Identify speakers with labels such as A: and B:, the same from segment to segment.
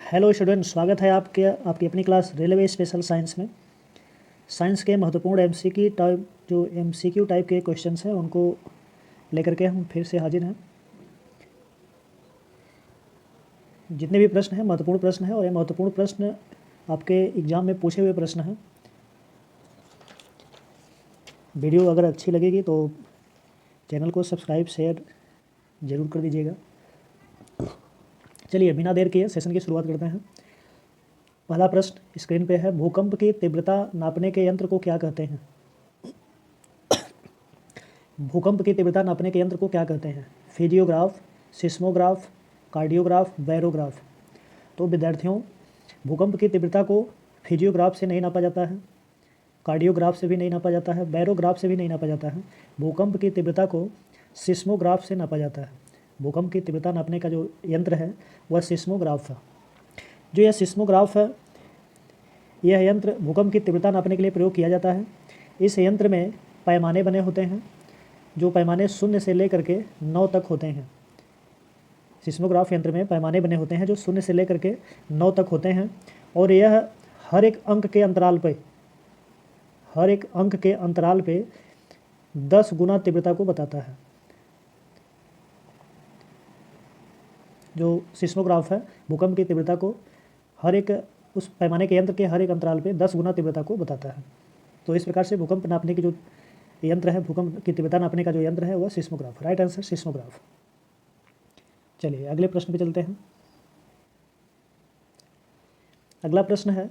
A: Hello student, स्वागत है आपकी अपनी क्लास रेलवे स्पेशल साइंस में। साइंस के महत्वपूर्ण एमसीक्यू टाइप के क्वेश्चंस हैं उनको लेकर के हम फिर से हाजिर हैं। जितने भी प्रश्न हैं महत्वपूर्ण प्रश्न हैं और ये महत्वपूर्ण प्रश्न आपके एग्ज़ाम में पूछे हुए प्रश्न हैं। वीडियो अगर अच्छी लगेगी तो चैनल को सब्सक्राइब शेयर ज़रूर कर दीजिएगा। चलिए बिना देर किए सेशन की शुरुआत करते हैं। पहला प्रश्न स्क्रीन पे है, भूकंप की तीव्रता नापने के यंत्र को क्या कहते हैं? भूकंप की तीव्रता नापने के यंत्र को क्या कहते हैं? फिजियोग्राफ, सिस्मोग्राफ, कार्डियोग्राफ, बैरोग्राफ। तो विद्यार्थियों, भूकंप की तीव्रता को फिजियोग्राफ से नहीं नापा जाता है, कार्डियोग्राफ से भी नहीं नापा जाता है, बैरोग्राफ से भी नहीं नापा जाता है। भूकंप की तीव्रता को सिस्मोग्राफ से नापा जाता है। भूकंप की तीव्रता नापने का जो यंत्र है वह सिस्मोग्राफ है। जो यह सिस्मोग्राफ है, यह यंत्र भूकंप की तीव्रता नापने के लिए प्रयोग किया जाता है। इस यंत्र में पैमाने बने होते हैं, जो पैमाने 0 से लेकर के 9 तक होते हैं। सिस्मोग्राफ यंत्र में पैमाने बने होते हैं जो 0 से लेकर के 9 तक होते हैं, और यह हर एक अंक के अंतराल पे 10 गुना तीव्रता को बताता है। जो सिस्मोग्राफ है, भूकंप की तीव्रता को उस पैमाने के यंत्र के हर एक अंतराल पे 10 गुना तीव्रता को बताता है। तो इस प्रकार से भूकंप नापने की जो यंत्र है, भूकंप की तीव्रता नापने का जो यंत्र है वह सिस्मोग्राफ। Right answer seismograph. चलिए अगले प्रश्न पे चलते हैं। अगला प्रश्न है,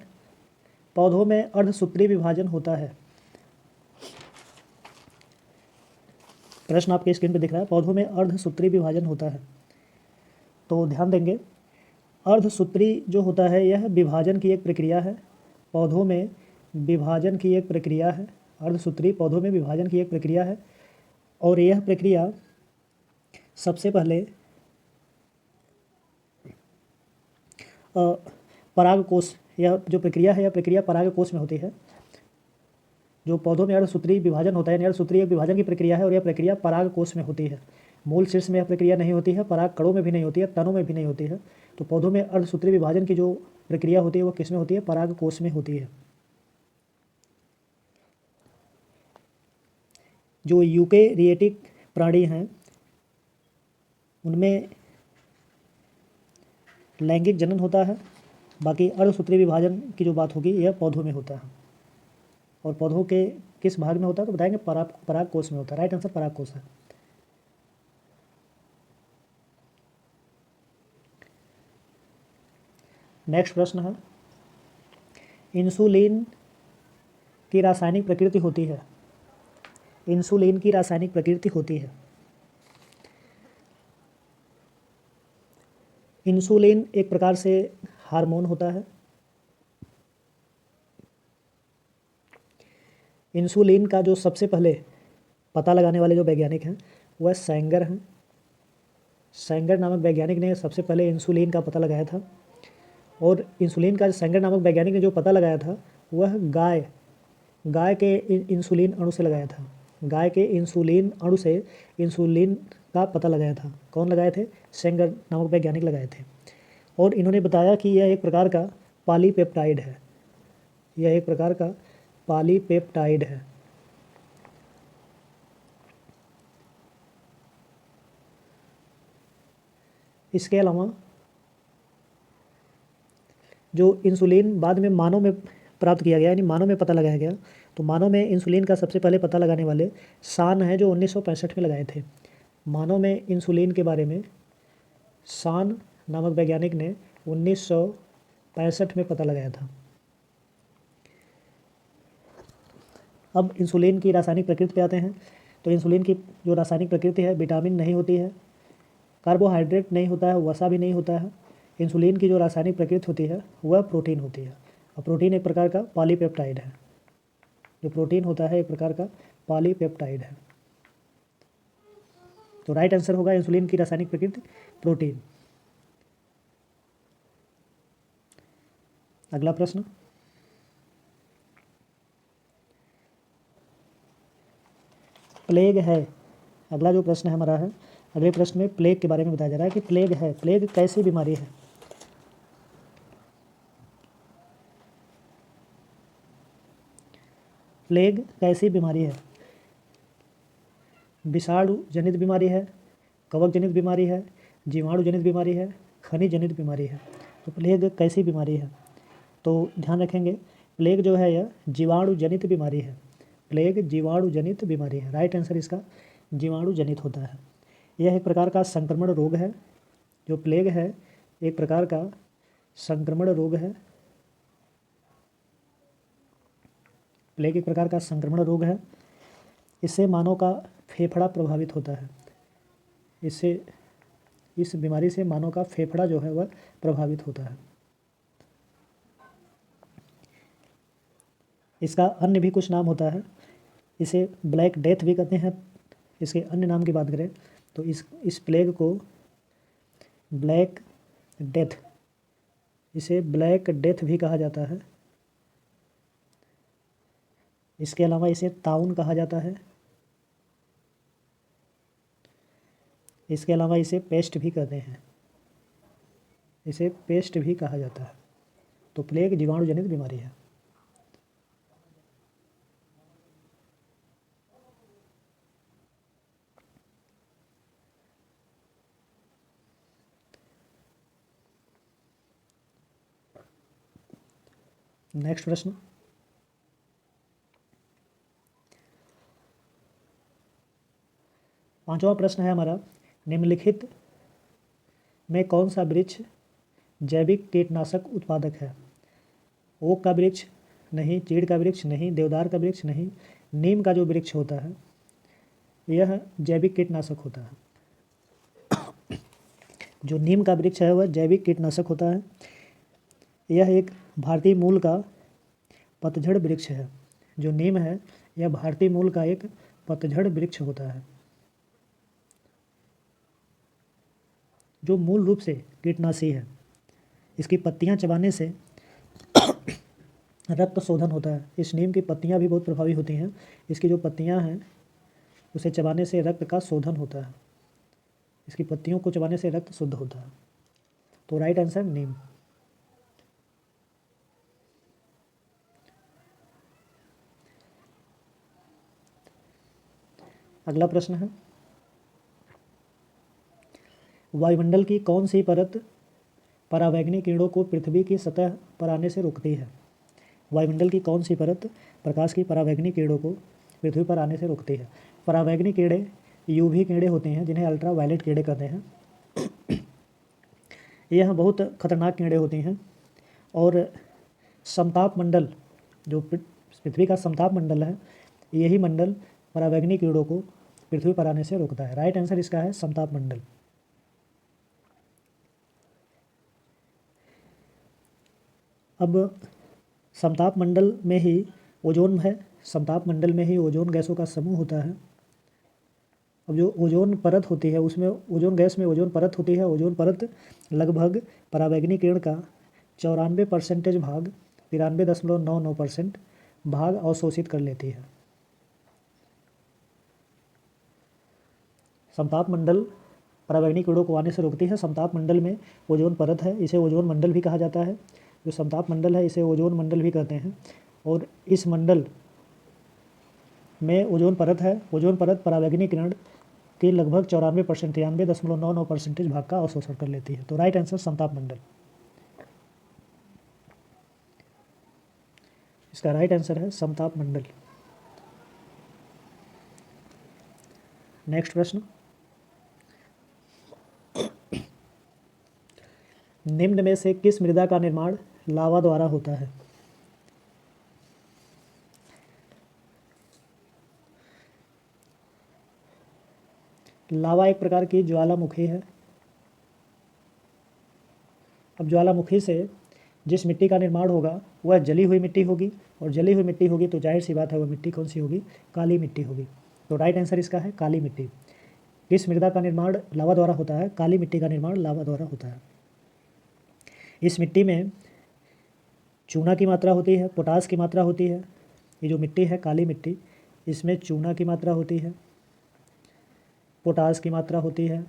A: पौधों में अर्धसूत्री विभाजन होता है। प्रश्न आपके स्क्रीन पे दिख रहा है, पौधों में अर्धसूत्री विभाजन होता है। तो ध्यान देंगे, अर्धसूत्री जो होता है यह विभाजन की एक प्रक्रिया है। पौधों में विभाजन की एक प्रक्रिया है। अर्धसूत्री पौधों में विभाजन की एक प्रक्रिया है, और यह प्रक्रिया सबसे पहले परागकोश, यह जो प्रक्रिया है यह प्रक्रिया परागकोश में होती है। जो पौधों में अर्धसूत्री विभाजन होता है, अर्धसूत्री एक विभाजन की प्रक्रिया है और यह प्रक्रिया परागकोश में होती है। मूल शीर्ष में यह प्रक्रिया नहीं होती है, पराग कणों में भी नहीं होती है, तनों में भी नहीं होती है। तो पौधों में अर्धसूत्री विभाजन की जो प्रक्रिया होती है वो किस में होती है? परागकोश में होती है। जो यूकेरियोटिक प्राणी हैं उनमें लैंगिक जनन होता है। बाकी अर्धसूत्री विभाजन की जो बात होगी यह पौधों में होता है। और पौधों के किस भाग में होता है तो बताएंगे परागकोश में होता है। राइट आंसर परागकोश है। नेक्स्ट प्रश्न है, इंसुलिन की रासायनिक प्रकृति होती है। इंसुलिन की रासायनिक प्रकृति होती है। इंसुलिन एक प्रकार से हार्मोन होता है। इंसुलिन का जो सबसे पहले पता लगाने वाले जो वैज्ञानिक हैं वह सेंगर हैं। सेंगर नामक वैज्ञानिक ने सबसे पहले इंसुलिन का पता लगाया था। और इंसुलिन का सेंगर नामक वैज्ञानिक ने जो पता लगाया था वह गाय के इंसुलिन अणु से लगाया था। गाय के इंसुलिन अणु से इंसुलिन का पता लगाया था। कौन लगाए थे? सेंगर नामक वैज्ञानिक लगाए थे। और इन्होंने बताया कि यह एक प्रकार का पॉलीपेप्टाइड है। यह एक प्रकार का पॉलीपेप्टाइड है। इसके अलावा जो इंसुलिन बाद में मानव में प्राप्त किया गया, यानी मानव में पता लगाया गया, तो मानव में इंसुलिन का सबसे पहले पता लगाने वाले सान हैं जो 1965 में लगाए थे। मानव में इंसुलिन के बारे में सान नामक वैज्ञानिक ने 1965 में पता लगाया था। अब इंसुलिन की रासायनिक प्रकृति पे आते हैं। तो इंसुलिन की जो रासायनिक प्रकृति है, विटामिन नहीं होती है, कार्बोहाइड्रेट नहीं होता है, वसा भी नहीं होता है। इंसुलिन की जो रासायनिक प्रकृति होती है वह प्रोटीन होती है। और प्रोटीन एक प्रकार का पॉलीपेप्टाइड है। जो प्रोटीन होता है एक प्रकार का पॉलीपेप्टाइड है। तो राइट आंसर होगा इंसुलिन की रासायनिक प्रकृति प्रोटीन। अगला प्रश्न, प्लेग है। अगला जो प्रश्न है हमारा है, अगले प्रश्न में प्लेग के बारे में बताया जा रहा है कि प्लेग है। प्लेग कैसी बीमारी है? प्लेग कैसी बीमारी है? विषाणु जनित बीमारी है, कवक जनित बीमारी है, जीवाणु जनित बीमारी है, खनिज जनित बीमारी है। तो प्लेग कैसी बीमारी है? तो ध्यान रखेंगे, प्लेग जो है यह जीवाणु जनित बीमारी है। प्लेग जीवाणु जनित बीमारी है। राइट आंसर इसका जीवाणु जनित होता है। यह एक प्रकार का संक्रमण रोग है। जो प्लेग है एक प्रकार का संक्रमण रोग है। प्लेग एक प्रकार का संक्रमण रोग है। इससे मानव का फेफड़ा प्रभावित होता है। इस बीमारी से मानव का फेफड़ा जो है वह प्रभावित होता है। इसका अन्य भी कुछ नाम होता है। इसे ब्लैक डेथ भी कहते हैं। इसके अन्य नाम की बात करें तो इस प्लेग को ब्लैक डेथ, इसे ब्लैक डेथ भी कहा जाता है। इसके अलावा इसे ताउन कहा जाता है। इसके अलावा इसे पेस्ट भी कहते हैं। इसे पेस्ट भी कहा जाता है। तो प्लेग जीवाणु जनित बीमारी है। नेक्स्ट प्रश्न, पांचवा प्रश्न है हमारा, निम्नलिखित में कौन सा वृक्ष जैविक कीटनाशक उत्पादक है? ओक का वृक्ष नहीं, चीड़ का वृक्ष नहीं, देवदार का वृक्ष नहीं, नीम का जो वृक्ष होता है यह जैविक कीटनाशक होता है। जो नीम का वृक्ष है वह जैविक कीटनाशक होता है। यह एक भारतीय मूल का पतझड़ वृक्ष है। जो नीम है यह भारतीय मूल का एक पतझड़ वृक्ष होता है जो मूल रूप से कीटनाशी है। इसकी पत्तियां चबाने से रक्त शोधन होता है। इस नीम की पत्तियां भी बहुत प्रभावी होती हैं। इसकी जो पत्तियां हैं उसे चबाने से रक्त का शोधन होता है। इसकी पत्तियों को चबाने से रक्त शुद्ध होता है। तो राइट आंसर नीम। अगला प्रश्न है, वायुमंडल की कौन सी परत परावैंगनी किरणों को पृथ्वी की सतह पर आने से रोकती है? वायुमंडल की कौन सी परत प्रकाश की परावैंगनी किरणों को पृथ्वी पर आने से रोकती है? परावैंगनी किरणें यूवी किरणें होती हैं जिन्हें अल्ट्रा वायलेट किरणें कहते हैं। यह बहुत खतरनाक किरणें होती हैं और समताप मंडल, जो पृथ्वी का समताप मंडल है, यही मंडल परावैंगनी किरणों को पृथ्वी पर आने से रोकता है। राइट आंसर इसका है समताप मंडल। अब समताप मंडल में ही ओजोन है। समताप मंडल में ही ओजोन गैसों का समूह होता है। अब जो ओजोन परत होती है उसमें ओजोन गैस में ओजोन परत होती है। ओजोन परत लगभग परावैंगनी किरण का 94% भाग 93.99% भाग अवशोषित कर लेती है। समताप मंडल परावैंगनी किरणों को आने से रोकती है। समताप मंडल में ओजोन परत है, इसे ओजोन मंडल भी कहा जाता है। जो समताप मंडल है इसे ओजोन मंडल भी कहते हैं। और इस मंडल में ओजोन परत है। ओजोन परत परावैंगनी किरण के लगभग 94% 93.99% भाग का अवशोषण कर लेती है। तो राइट आंसर समताप मंडल। इसका राइट आंसर है समताप मंडल। नेक्स्ट प्रश्न, निम्न में से किस मृदा का निर्माण लावा द्वारा होता है? लावा एक प्रकार की ज्वालामुखी है। अब ज्वालामुखी से जिस मिट्टी का निर्माण होगा वह जली हुई मिट्टी होगी, और जली हुई मिट्टी होगी तो जाहिर सी बात है वह मिट्टी कौन सी होगी? काली मिट्टी होगी। तो राइट आंसर इसका है काली मिट्टी। किस मृदा का निर्माण लावा द्वारा होता है? काली मिट्टी का निर्माण लावा द्वारा होता है। इस मिट्टी में चूना की मात्रा होती है, पोटास की मात्रा होती है। ये जो मिट्टी है काली मिट्टी, इसमें चूना की मात्रा होती है, पोटास की मात्रा होती है,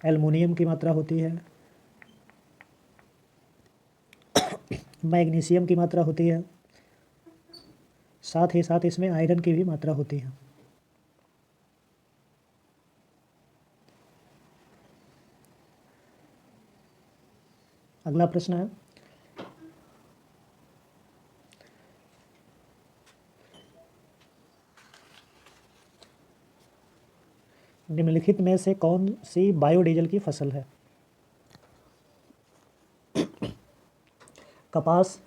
A: एल्युमिनियम की मात्रा होती है, मैग्नीशियम की मात्रा होती है, साथ ही साथ इसमें आयरन की भी मात्रा होती है। अगला प्रश्न है, निम्नलिखित में से कौन सी बायोडीजल की फसल है? कपास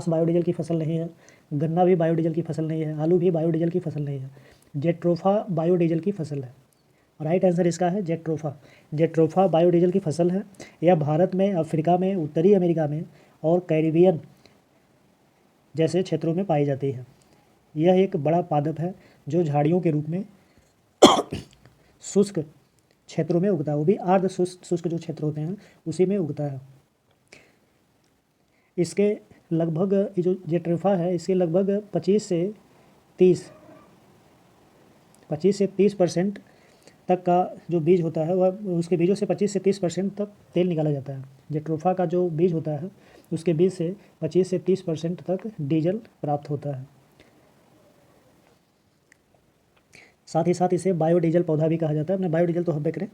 A: बायोडीजल की फसल नहीं है, गन्ना भी बायोडीजल की फसल नहीं है, आलू भी बायोडीजल की फसल नहीं है। जेट्रोफा बायोडीजल की फसल है। राइट आंसर इसका है जेट्रोफा। जेट्रोफा बायोडीजल की फसल है। यह भारत में, अफ्रीका में, उत्तरी अमेरिका में और कैरिबियन जैसे क्षेत्रों में पाई जाती है। यह एक बड़ा पादप है जो झाड़ियों के रूप में शुष्क क्षेत्रों में उगता है, वो भी अर्ध शुष्क जो क्षेत्र होते हैं उसी में उगता है। इसके लगभग, जो जेट्रोफा है, इसके लगभग 25 से 30% तक का जो बीज होता है वह, उसके बीजों से 25 से 30% तक तेल निकाला जाता है। जेट्रोफा का जो बीज होता है उसके बीज से 25 से 30% तक डीजल प्राप्त होता है। साथ ही साथ इसे बायोडीजल पौधा भी कहा जाता है। अपने बायोडीजल तो हब्बे करें।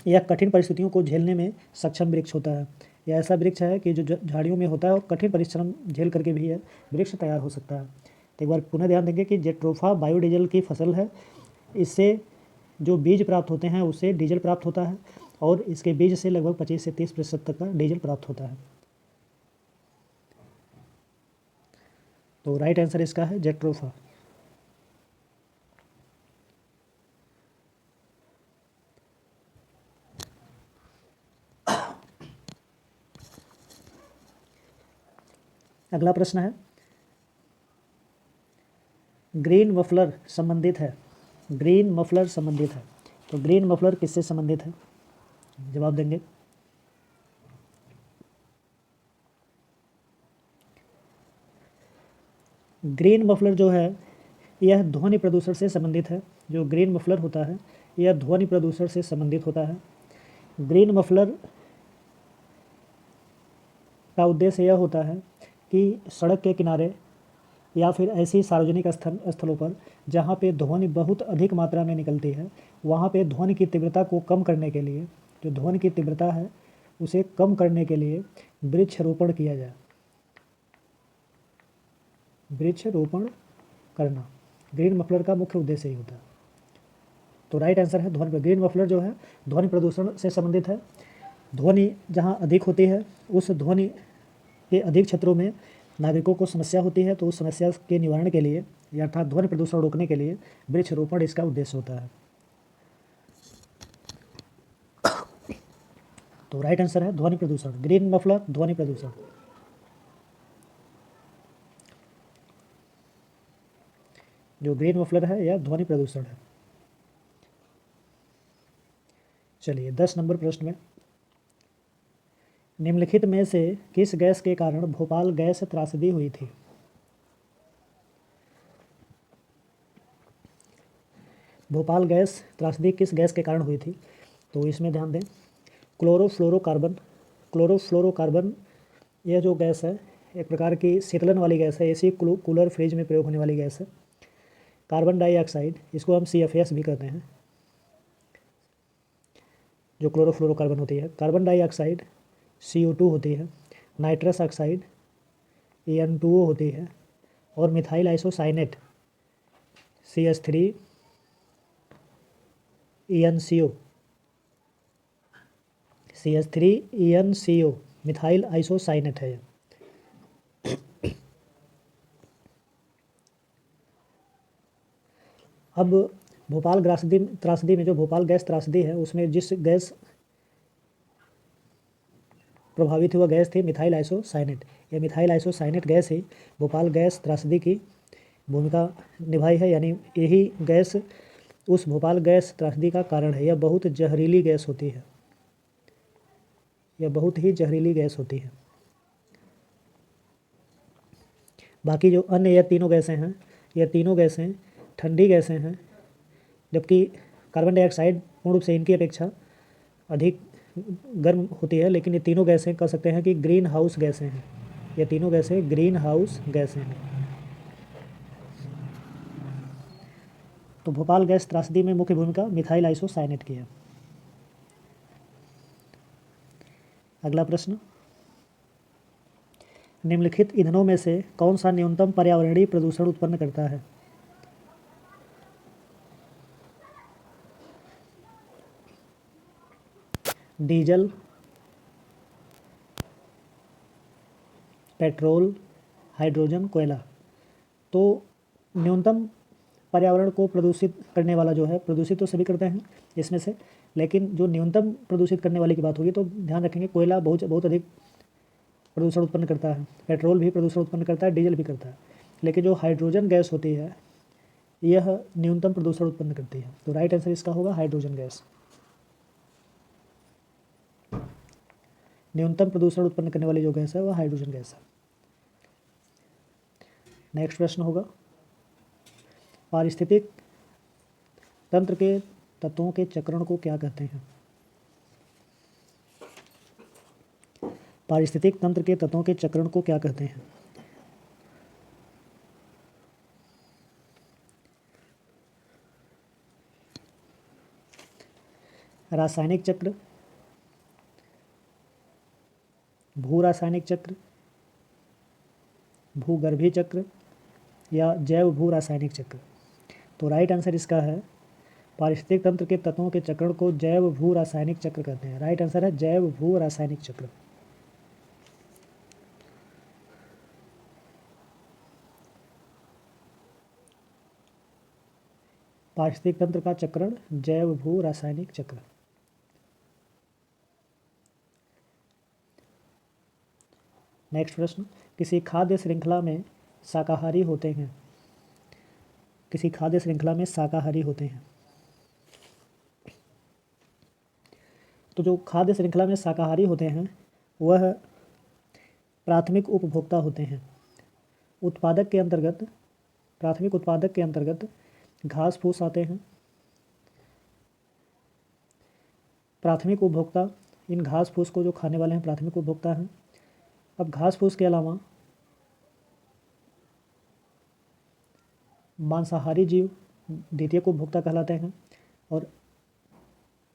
A: यह कठिन परिस्थितियों को झेलने में सक्षम वृक्ष होता है। यह ऐसा वृक्ष है कि जो झाड़ियों में होता है और कठिन परिश्रम झेल करके भी यह वृक्ष तैयार हो सकता है। तो एक बार पुनः ध्यान देंगे कि जेट्रोफा बायोडीजल की फसल है। इससे जो बीज प्राप्त होते हैं उससे डीजल प्राप्त होता है और इसके बीज से लगभग 25 से 30% तक का डीजल प्राप्त होता है। तो राइट आंसर इसका है जेट्रोफा। अगला प्रश्न है, ग्रीन मफलर संबंधित है। ग्रीन मफलर संबंधित है, तो ग्रीन मफलर किससे संबंधित है? जवाब देंगे। ग्रीन मफलर जो है यह ध्वनि प्रदूषण से संबंधित है। जो ग्रीन मफलर होता है यह ध्वनि प्रदूषण से संबंधित होता है। ग्रीन मफलर का उद्देश्य यह होता है कि सड़क के किनारे या फिर ऐसी सार्वजनिक स्थलों पर जहाँ पे ध्वनि बहुत अधिक मात्रा में निकलती है, वहाँ पे ध्वनि की तीव्रता को कम करने के लिए, जो ध्वनि की तीव्रता है उसे कम करने के लिए वृक्षारोपण किया जाए। वृक्षारोपण करना ग्रीन मफलर का मुख्य उद्देश्य ही होता है। तो राइट आंसर है ध्वनि। ग्रीन मफलर जो है ध्वनि प्रदूषण से संबंधित है। ध्वनि जहाँ अधिक होती है उस ध्वनि के अधिक क्षेत्रों में नागरिकों को समस्या होती है, तो उस समस्या के निवारण के लिए अर्थात ध्वनि प्रदूषण रोकने के लिए वृक्षारोपण इसका उद्देश्य होता है। तो राइट आंसर है ध्वनि प्रदूषण। ग्रीन मफलर ध्वनि प्रदूषण। जो ग्रीन मफलर है यह ध्वनि प्रदूषण है। चलिए 10 नंबर प्रश्न में, निम्नलिखित में से किस गैस के कारण भोपाल गैस त्रासदी हुई थी? भोपाल गैस त्रासदी किस गैस के कारण हुई थी? तो इसमें ध्यान दें, क्लोरोफ्लोरोकार्बन। क्लोरोफ्लोरोकार्बन यह जो गैस है एक प्रकार की शीतलन वाली गैस है। एसी कूलर फ्रिज में प्रयोग होने वाली गैस है। कार्बन डाइऑक्साइड, इसको हम CFS भी कहते हैं, जो क्लोरोफ्लोरोकार्बन होती है। कार्बन डाइऑक्साइड CO2 होती है। नाइट्रस ऑक्साइड AN2O होती है और methyl isocyanate CH3ENCO methyl isocyanate है। अब भोपाल त्रासदी में जो भोपाल गैस त्रासदी है उसमें जिस गैस प्रभावित हुआ गैस थी मिथाइल आइसोसाइनेट। यह मिथाइल आइसोसाइनेट गैस ही भोपाल गैस त्रासदी की भूमिका निभाई है, यानी यही गैस उस भोपाल गैस त्रासदी का कारण है। यह बहुत जहरीली गैस होती है। यह बहुत ही जहरीली गैस होती है। बाकी जो अन्य यह तीनों गैसें हैं, यह तीनों गैसें ठंडी गैसें हैं, जबकि कार्बन डाइऑक्साइड पूर्ण रूप से इनकी अपेक्षा अधिक गर्म होती है। लेकिन ये तीनों गैसें कह सकते हैं कि ग्रीन हाउस गैसें हैं। ये तीनों गैसें ग्रीन हाउस गैसें हैं। तो भोपाल गैस त्रासदी में मुख्य भूमिका मिथाइल आइसोसाइनेट की है। अगला प्रश्न, निम्नलिखित ईंधनों में से कौन सा न्यूनतम पर्यावरणीय प्रदूषण उत्पन्न करता है? डीजल, पेट्रोल, हाइड्रोजन, कोयला। तो न्यूनतम पर्यावरण को प्रदूषित करने वाला जो है, प्रदूषित तो सभी करते हैं इसमें से, लेकिन जो न्यूनतम प्रदूषित करने वाले की बात होगी तो ध्यान रखेंगे कोयला बहुत अधिक प्रदूषण उत्पन्न करता है, पेट्रोल भी प्रदूषण उत्पन्न करता है, डीजल भी करता है, लेकिन जो हाइड्रोजन गैस होती है यह न्यूनतम प्रदूषण उत्पन्न करती है। तो राइट आंसर इसका होगा हाइड्रोजन गैस। न्यूनतम प्रदूषण उत्पन्न करने वाली जो गैस है वह हाइड्रोजन गैस है। नेक्स्ट प्रश्न होगा, पारिस्थितिक तंत्र के तत्वों के चक्रण को क्या कहते हैं? पारिस्थितिक तंत्र के तत्वों के चक्रण को क्या कहते हैं? रासायनिक चक्र, भू रासायनिक चक्र, भूगर्भीय चक्र या जैव भू रासायनिक चक्र। तो राइट आंसर इसका है, पारिस्थितिक तंत्र के तत्वों के चक्रण को जैव भू रासायनिक चक्र कहते हैं। राइट आंसर है जैव भू रासायनिक चक्र। पारिस्थितिक तंत्र का चक्रण जैव भू रासायनिक चक्र। नेक्स्ट प्रश्न, किसी खाद्य श्रृंखला में शाकाहारी होते हैं? किसी खाद्य श्रृंखला में शाकाहारी होते हैं। तो जो खाद्य श्रृंखला में शाकाहारी होते हैं वह प्राथमिक उपभोक्ता होते हैं। उत्पादक के अंतर्गत, प्राथमिक उत्पादक के अंतर्गत घास फूस आते हैं। प्राथमिक उपभोक्ता, इन घास फूस को जो खाने वाले हैं प्राथमिक उपभोक्ता हैं। अब घास फूस के अलावा मांसाहारी जीव द्वितीयक उपभोक्ता कहलाते हैं, और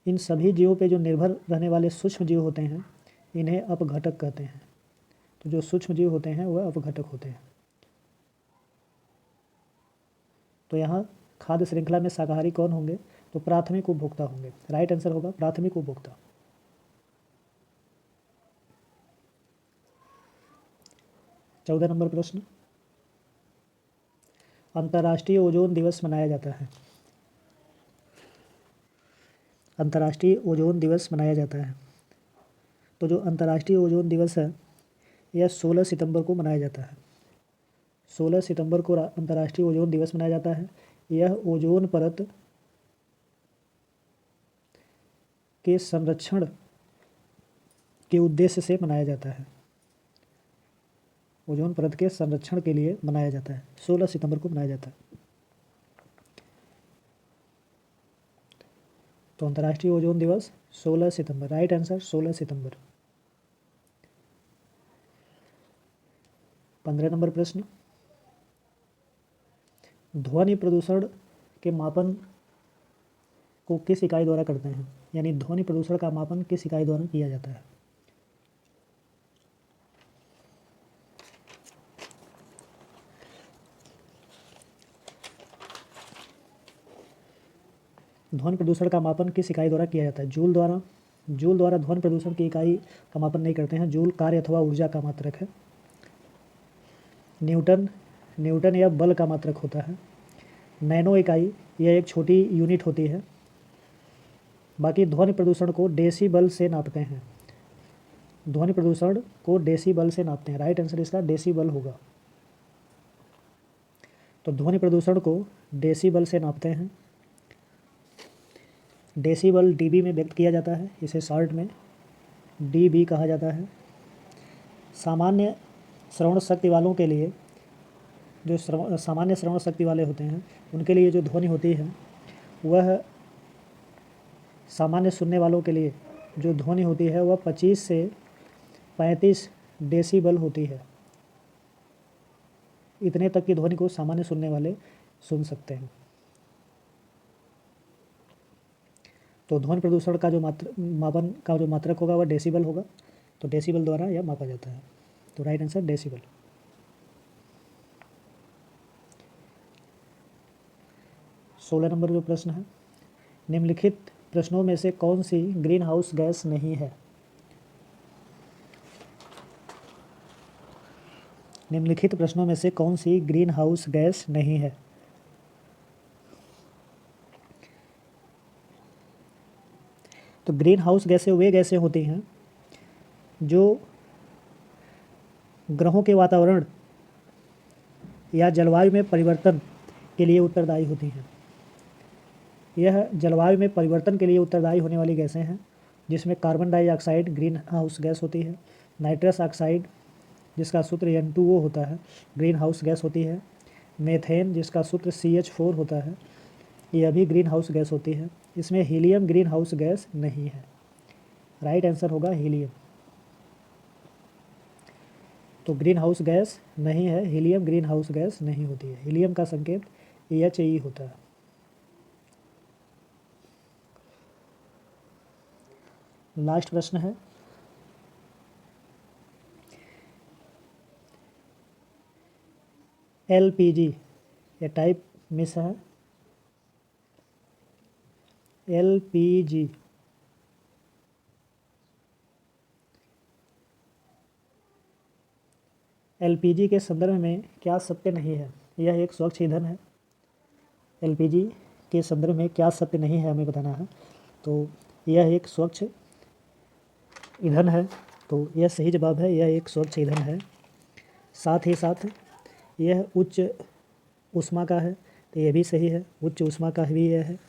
A: इन सभी जीवों पे जो निर्भर रहने वाले सूक्ष्म जीव होते हैं इन्हें अपघटक कहते हैं। तो जो सूक्ष्म जीव होते हैं वह अपघटक होते हैं। तो यहाँ खाद्य श्रृंखला में शाकाहारी कौन होंगे? तो प्राथमिक उपभोक्ता होंगे। राइट आंसर होगा प्राथमिक उपभोक्ता। चौदह नंबर प्रश्न, अंतर्राष्ट्रीय ओजोन दिवस मनाया जाता है। अंतर्राष्ट्रीय ओजोन दिवस मनाया जाता है। तो जो अंतर्राष्ट्रीय ओजोन दिवस है यह 16 सितंबर को मनाया जाता है। 16 सितंबर को अंतर्राष्ट्रीय ओजोन दिवस मनाया जाता है। यह ओजोन परत के संरक्षण के उद्देश्य से मनाया जाता है। ओजोन परत के संरक्षण के लिए मनाया जाता है। 16 सितंबर को मनाया जाता है। तो अंतर्राष्ट्रीय ओजोन दिवस 16 सितंबर। राइट आंसर 16 सितंबर। 15 नंबर प्रश्न, ध्वनि प्रदूषण के मापन को किस इकाई द्वारा करते हैं? यानी ध्वनि प्रदूषण का मापन किस इकाई द्वारा किया जाता है? ध्वनि प्रदूषण का मापन किस इकाई द्वारा किया जाता है? जूल द्वारा। जूल द्वारा ध्वनि प्रदूषण की इकाई का मापन नहीं करते हैं। जूल कार्य अथवा ऊर्जा का मात्रक है। न्यूटन, न्यूटन या बल का मात्रक होता है। नैनो इकाई, यह एक छोटी यूनिट होती है। बाकी ध्वनि प्रदूषण को डेसीबल से नापते हैं। ध्वनि प्रदूषण को डेसीबल से नापते हैं। राइट आंसर इसका डेसीबल होगा। तो ध्वनि प्रदूषण को डेसीबल से नापते हैं। डेसीबल डीबी में व्यक्त किया जाता है, इसे शॉर्ट में डीबी कहा जाता है। सामान्य श्रवण शक्ति वालों के लिए, जो सामान्य श्रवण शक्ति वाले होते हैं उनके लिए जो ध्वनि होती है वह, सामान्य सुनने वालों के लिए जो ध्वनि होती है वह 25 से 35 डेसीबल होती है। इतने तक की ध्वनि को सामान्य सुनने वाले सुन सकते हैं। तो ध्वनि प्रदूषण का जो मापन का जो मात्रक होगा वह डेसिबल होगा, तो डेसिबल द्वारा यह मापा जाता है। तो राइट आंसर डेसिबल। 16 नंबर जो प्रश्न है, निम्नलिखित प्रश्नों में से कौन सी ग्रीन हाउस गैस नहीं है? निम्नलिखित प्रश्नों में से कौन सी ग्रीन हाउस गैस नहीं है? तो ग्रीन हाउस गैसें वे गैसें होती हैं जो ग्रहों के वातावरण या जलवायु में परिवर्तन के लिए उत्तरदायी होती हैं। यह जलवायु में परिवर्तन के लिए उत्तरदायी होने वाली गैसें हैं, जिसमें carbon dioxide green house gas होती है, नाइट्रस ऑक्साइड जिसका सूत्र N2O होता है ग्रीन हाउस गैस होती है, मेथेन जिसका सूत्र CH4 होता है यह भी ग्रीन हाउस गैस होती है। इसमें हीलियम ग्रीन हाउस गैस नहीं है। राइट आंसर होगा हीलियम। तो ग्रीन हाउस गैस नहीं है, हीलियम ग्रीन हाउस गैस नहीं होती है। हीलियम का संकेत HE होता है। लास्ट प्रश्न है, LPG ये टाइप मिस है। LPG LPG के संदर्भ में क्या सत्य नहीं है? यह एक स्वच्छ ईंधन है। LPG के संदर्भ में क्या सत्य नहीं है हमें बताना है। तो यह एक स्वच्छ ईंधन है, तो यह सही जवाब है, यह एक स्वच्छ ईंधन है। साथ ही साथ यह उच्च ऊष्मा का है, तो यह भी सही है, उच्च ऊष्मा का भी यह है।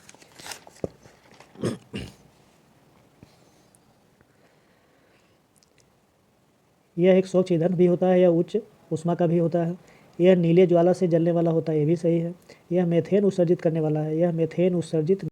A: यह एक स्वच्छ ईंधन भी होता है, यह उच्च ऊष्मा का भी होता है। यह नीले ज्वाला से जलने वाला होता है, यह भी सही है। यह मेथेन उत्सर्जित करने वाला है, यह मेथेन उत्सर्जित